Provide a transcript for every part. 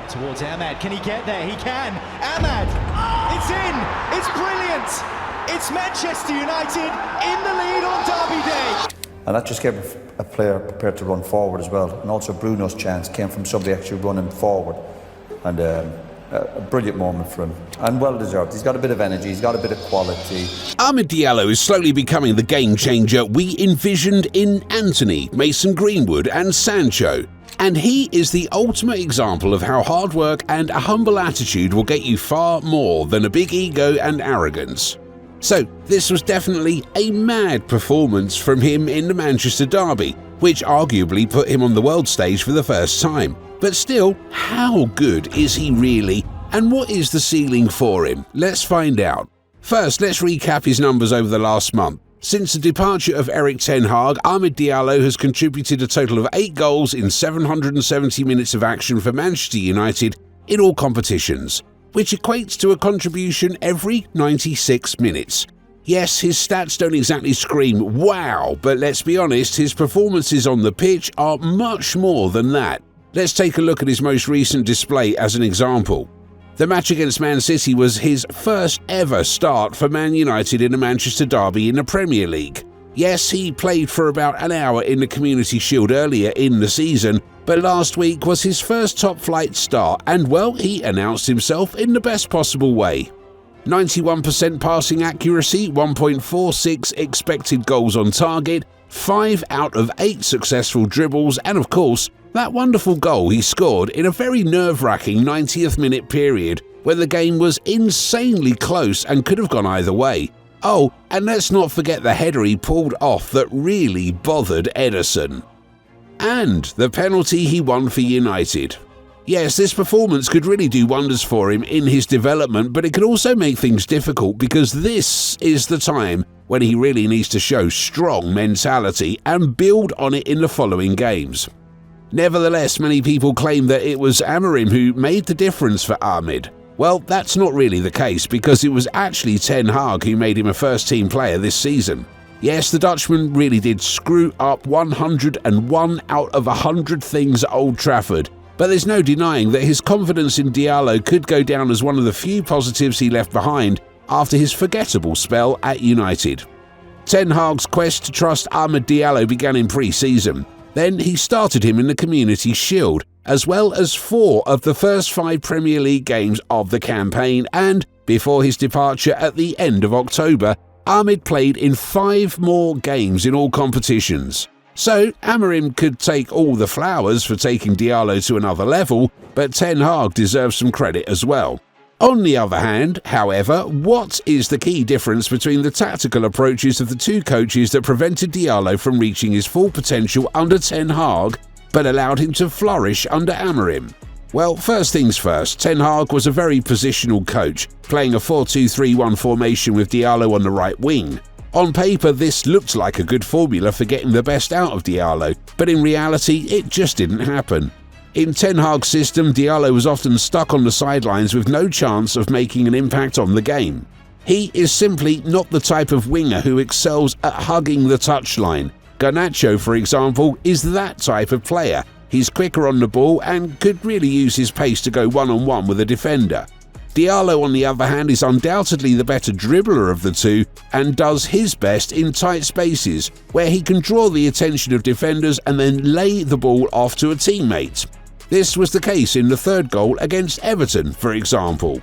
towards Ahmad. Can he get there? He can. Ahmad! It's in! It's brilliant! It's Manchester United in the lead on Derby Day! And that just gave a player prepared to run forward as well. And also Bruno's chance came from somebody actually running forward. And a brilliant moment for him. And well deserved. He's got a bit of energy, he's got a bit of quality. Amad Diallo is slowly becoming the game changer we envisioned in Anthony, Mason Greenwood and Sancho. And he is the ultimate example of how hard work and a humble attitude will get you far more than a big ego and arrogance. So this was definitely a mad performance from him in the Manchester derby, which arguably put him on the world stage for the first time. But still, how good is he really, and what is the ceiling for him? Let's find out. First, let's recap his numbers over the last month. Since the departure of Erik ten Hag, Amad Diallo has contributed a total of 8 goals in 770 minutes of action for Manchester United in all competitions, which equates to a contribution every 96 minutes. Yes, his stats don't exactly scream wow, but let's be honest, his performances on the pitch are much more than that. Let's take a look at his most recent display as an example. The match against Man City was his first ever start for Man United in a Manchester derby in the Premier League. Yes, he played for about an hour in the Community Shield earlier in the season, but last week was his first top-flight start and, well, he announced himself in the best possible way. 91% passing accuracy, 1.46 expected goals on target, 5 out of 8 successful dribbles, and of course, that wonderful goal he scored in a very nerve-wracking 90th minute period when the game was insanely close and could have gone either way. Oh, and let's not forget the header he pulled off that really bothered Ederson. And the penalty he won for United. Yes, this performance could really do wonders for him in his development, but it could also make things difficult because this is the time when he really needs to show strong mentality and build on it in the following games. Nevertheless, many people claim that it was Amorim who made the difference for Amad. Well, that's not really the case because it was actually Ten Hag who made him a first-team player this season. Yes, the Dutchman really did screw up 101 out of 100 things at Old Trafford, but there's no denying that his confidence in Diallo could go down as one of the few positives he left behind after his forgettable spell at United. Ten Hag's quest to trust Amad Diallo began in pre-season. Then he started him in the Community Shield, as well as 4 of the first 5 Premier League games of the campaign, and before his departure at the end of October, Amad played in 5 more games in all competitions. So Amorim could take all the flowers for taking Diallo to another level, but Ten Hag deserves some credit as well. On the other hand, however, what is the key difference between the tactical approaches of the 2 coaches that prevented Diallo from reaching his full potential under Ten Hag, but allowed him to flourish under Amorim? Well, first things first, Ten Hag was a very positional coach, playing a 4-2-3-1 formation with Diallo on the right wing. On paper, this looked like a good formula for getting the best out of Diallo, but in reality, it just didn't happen. In Ten Hag's system, Diallo was often stuck on the sidelines with no chance of making an impact on the game. He is simply not the type of winger who excels at hugging the touchline. Garnacho, for example, is that type of player. He's quicker on the ball and could really use his pace to go one-on-one with a defender. Diallo, on the other hand, is undoubtedly the better dribbler of the 2 and does his best in tight spaces, where he can draw the attention of defenders and then lay the ball off to a teammate. This was the case in the 3rd goal against Everton, for example.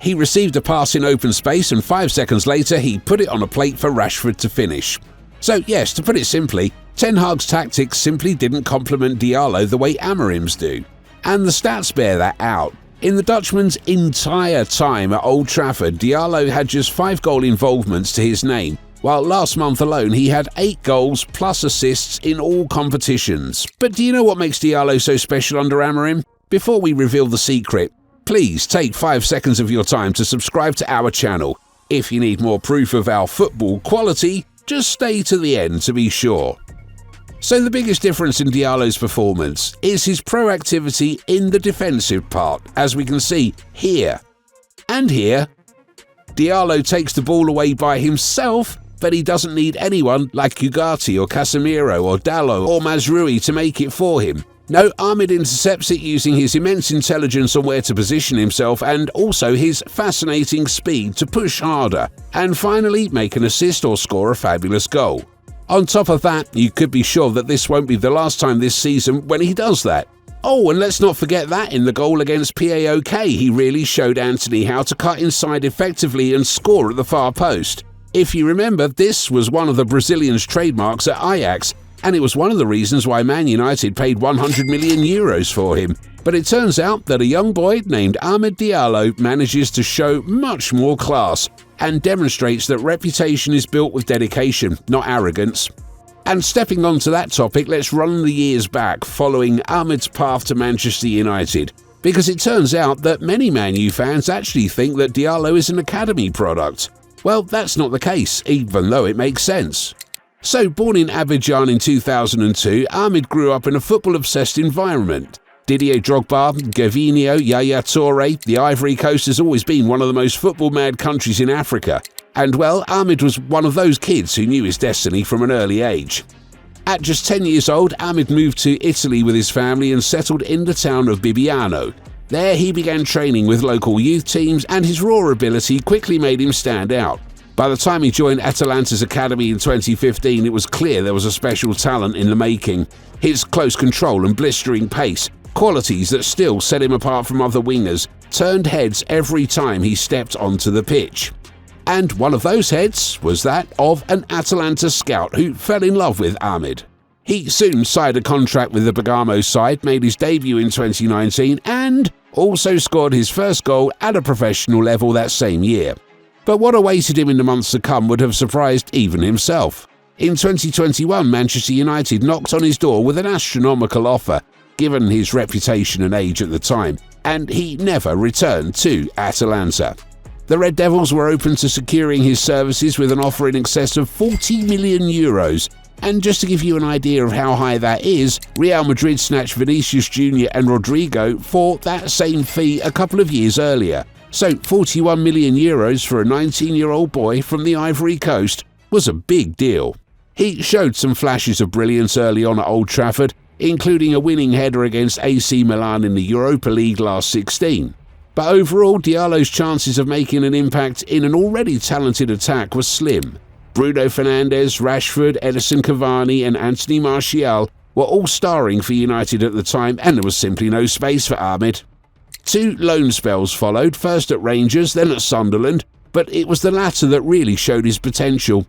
He received a pass in open space and 5 seconds later he put it on a plate for Rashford to finish. So yes, to put it simply, Ten Hag's tactics simply didn't complement Diallo the way Amorim's do. And the stats bear that out. In the Dutchman's entire time at Old Trafford, Diallo had just 5 goal involvements to his name, while last month alone he had 8 goals plus assists in all competitions. But do you know what makes Diallo so special under Amorim? Before we reveal the secret, please take 5 seconds of your time to subscribe to our channel. If you need more proof of our football quality, just stay to the end to be sure. So the biggest difference in Diallo's performance is his proactivity in the defensive part, as we can see here and here. Diallo takes the ball away by himself, but he doesn't need anyone like Ugarte or Casemiro or Diallo or Mazraoui to make it for him. No, Ahmed intercepts it using his immense intelligence on where to position himself and also his fascinating speed to push harder and finally make an assist or score a fabulous goal. On top of that, you could be sure that this won't be the last time this season when he does that. Oh, and let's not forget that in the goal against PAOK, he really showed Antony how to cut inside effectively and score at the far post. If you remember, this was one of the Brazilian's trademarks at Ajax, and it was one of the reasons why Man United paid 100 million euros for him. But it turns out that a young boy named Amad Diallo manages to show much more class and demonstrates that reputation is built with dedication, not arrogance. And stepping onto that topic, let's run the years back following Ahmed's path to Manchester United, because it turns out that many Man U fans actually think that Diallo is an academy product. Well, that's not the case, even though it makes sense. So, born in Abidjan in 2002, Ahmed grew up in a football-obsessed environment. Didier Drogba, Gervinho, Yaya Touré, the Ivory Coast has always been one of the most football-mad countries in Africa. And well, Ahmed was one of those kids who knew his destiny from an early age. At just 10 years old, Ahmed moved to Italy with his family and settled in the town of Bibbiano. There he began training with local youth teams, and his raw ability quickly made him stand out. By the time he joined Atalanta's academy in 2015, it was clear there was a special talent in the making. His close control and blistering pace, qualities that still set him apart from other wingers, turned heads every time he stepped onto the pitch. And one of those heads was that of an Atalanta scout who fell in love with Ahmed. He soon signed a contract with the Bergamo side, made his debut in 2019 and also scored his first goal at a professional level that same year. But what awaited him in the months to come would have surprised even himself. In 2021, Manchester United knocked on his door with an astronomical offer, given his reputation and age at the time, and he never returned to Atalanta. The Red Devils were open to securing his services with an offer in excess of 40 million euros. And just to give you an idea of how high that is, Real Madrid snatched Vinicius Jr. and Rodrigo for that same fee a couple of years earlier. So 41 million euros for a 19-year-old boy from the Ivory Coast was a big deal. He showed some flashes of brilliance early on at Old Trafford, including a winning header against AC Milan in the Europa League last 16. But overall, Diallo's chances of making an impact in an already talented attack were slim. Bruno Fernandes, Rashford, Edison Cavani and Anthony Martial were all starring for United at the time, and there was simply no space for Ahmed. 2 loan spells followed, first at Rangers, then at Sunderland, but it was the latter that really showed his potential.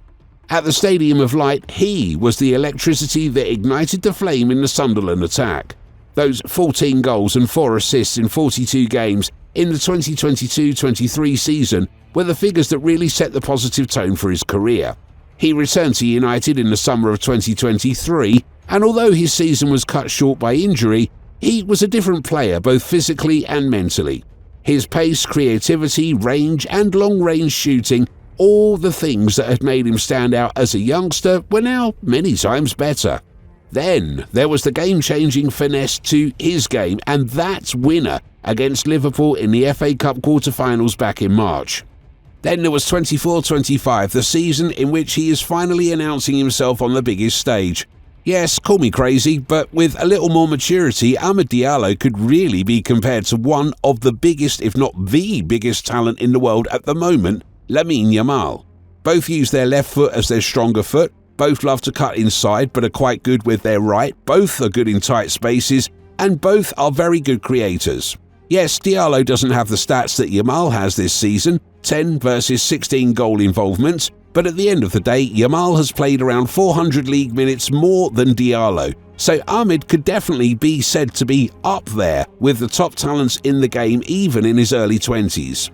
At the Stadium of Light, he was the electricity that ignited the flame in the Sunderland attack. Those 14 goals and 4 assists in 42 games in the 2022-23 season were the figures that really set the positive tone for his career. He returned to United in the summer of 2023, and although his season was cut short by injury, he was a different player both physically and mentally. His pace, creativity, range and long-range shooting, all the things that had made him stand out as a youngster, were now many times better. Then there was the game-changing finesse to his game, and that's winner against Liverpool in the FA Cup quarter-finals back in March. Then there was 24-25, the season in which he is finally announcing himself on the biggest stage. Yes, call me crazy, but with a little more maturity, Amad Diallo could really be compared to one of the biggest, if not the biggest talent in the world at the moment, Lamine Yamal. Both use their left foot as their stronger foot, both love to cut inside but are quite good with their right, both are good in tight spaces, and both are very good creators. Yes, Diallo doesn't have the stats that Yamal has this season, 10 versus 16 goal involvements, but at the end of the day, Yamal has played around 400 league minutes more than Diallo, so Ahmed could definitely be said to be up there with the top talents in the game even in his early 20s.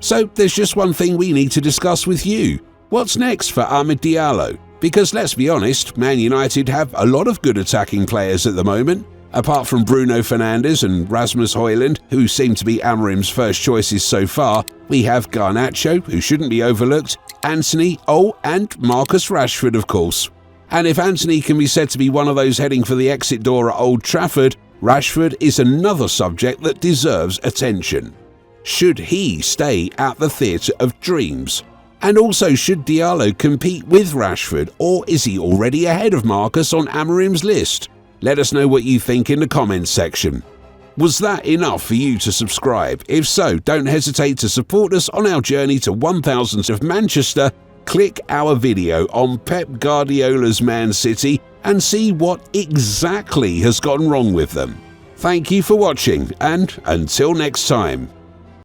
So there's just one thing we need to discuss with you. What's next for Amad Diallo? Because let's be honest, Man United have a lot of good attacking players at the moment. Apart from Bruno Fernandes and Rasmus Højlund, who seem to be Amorim's first choices so far, we have Garnacho, who shouldn't be overlooked, Antony, and Marcus Rashford, of course. And if Antony can be said to be one of those heading for the exit door at Old Trafford, Rashford is another subject that deserves attention. Should he stay at the Theatre of Dreams? And also, should Diallo compete with Rashford, or is he already ahead of Marcus on Amorim's list? Let us know what you think in the comments section. Was that enough for you to subscribe? If so, don't hesitate to support us on our journey to 1000 of Manchester. Click our video on Pep Guardiola's Man City and see what exactly has gone wrong with them. Thank you for watching, and until next time.